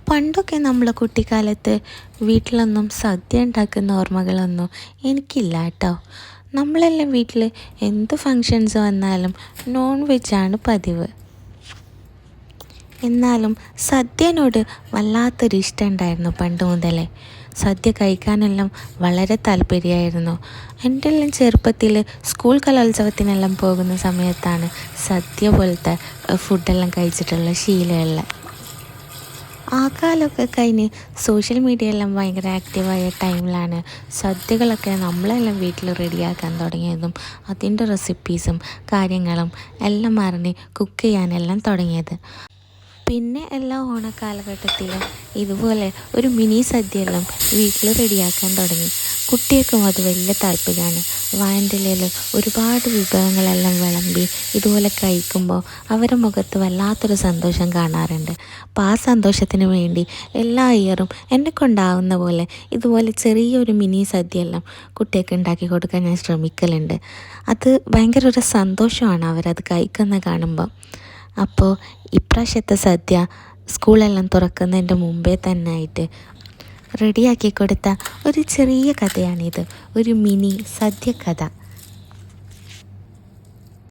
പണ്ടൊക്കെ നമ്മളെ കുട്ടിക്കാലത്ത് വീട്ടിലൊന്നും സദ്യ ഉണ്ടാക്കുന്ന ഓർമ്മകളൊന്നും എനിക്കില്ല കേട്ടോ. നമ്മളെല്ലാം വീട്ടിൽ എന്ത് ഫങ്ഷൻസ് വന്നാലും നോൺ വെജാണ് പതിവ്. എന്നാലും സദ്യനോട് വല്ലാത്തൊരു ഇഷ്ടം ഉണ്ടായിരുന്നു പണ്ട് മുതലേ. സദ്യ കഴിക്കാനെല്ലാം വളരെ താല്പര്യമായിരുന്നു. എൻ്റെ എല്ലാം ചെറുപ്പത്തിൽ സ്കൂൾ കലോത്സവത്തിനെല്ലാം പോകുന്ന സമയത്താണ് സദ്യ പോലത്തെ ഫുഡെല്ലാം കഴിച്ചിട്ടുള്ള ശീലമുള്ള. ആ കാലമൊക്കെ കഴിഞ്ഞ് സോഷ്യൽ മീഡിയ എല്ലാം ഭയങ്കര ആക്റ്റീവായ ടൈമിലാണ് സദ്യകളൊക്കെ നമ്മളെല്ലാം വീട്ടിൽ റെഡിയാക്കാൻ തുടങ്ങിയതും അതിൻ്റെ റെസിപ്പീസും കാര്യങ്ങളും എല്ലാം അറിഞ്ഞ് കുക്ക് ചെയ്യാനെല്ലാം തുടങ്ങിയത്. പിന്നെ എല്ലാ ഓണക്കാലഘട്ടത്തിലും ഇതുപോലെ ഒരു മിനി സദ്യയെല്ലാം വീട്ടിൽ റെഡിയാക്കാൻ തുടങ്ങി. കുട്ടികൾക്കും അത് വലിയ താല്പര്യമാണ്. വാഴൻ്റെ ഇലയിൽ ഒരുപാട് വിഭവങ്ങളെല്ലാം വിളമ്പി ഇതുപോലെ കഴിക്കുമ്പോൾ അവരുടെ മുഖത്ത് വല്ലാത്തൊരു സന്തോഷം കാണാറുണ്ട്. അപ്പോൾ ആ സന്തോഷത്തിന് വേണ്ടി എല്ലാ ഇയറും എന്നെ കൊണ്ടാവുന്ന പോലെ ഇതുപോലെ ചെറിയൊരു മിനി സദ്യയെല്ലാം കുട്ടികൾക്ക് ഉണ്ടാക്കി കൊടുക്കാൻ ഞാൻ ശ്രമിക്കലുണ്ട്. അത് ഭയങ്കര ഒരു സന്തോഷമാണ് അവരത് കഴിക്കുന്ന കാണുമ്പോൾ. അപ്പോൾ ഇപ്രാവശ്യത്തെ സദ്യ സ്കൂളെല്ലാം തുറക്കുന്നതിൻ്റെ മുമ്പേ തന്നെ ആയിട്ട് റെഡിയാക്കി കൊടുത്ത ഒരു ചെറിയ കഥയാണിത്, ഒരു മിനി സദ്യ കഥ.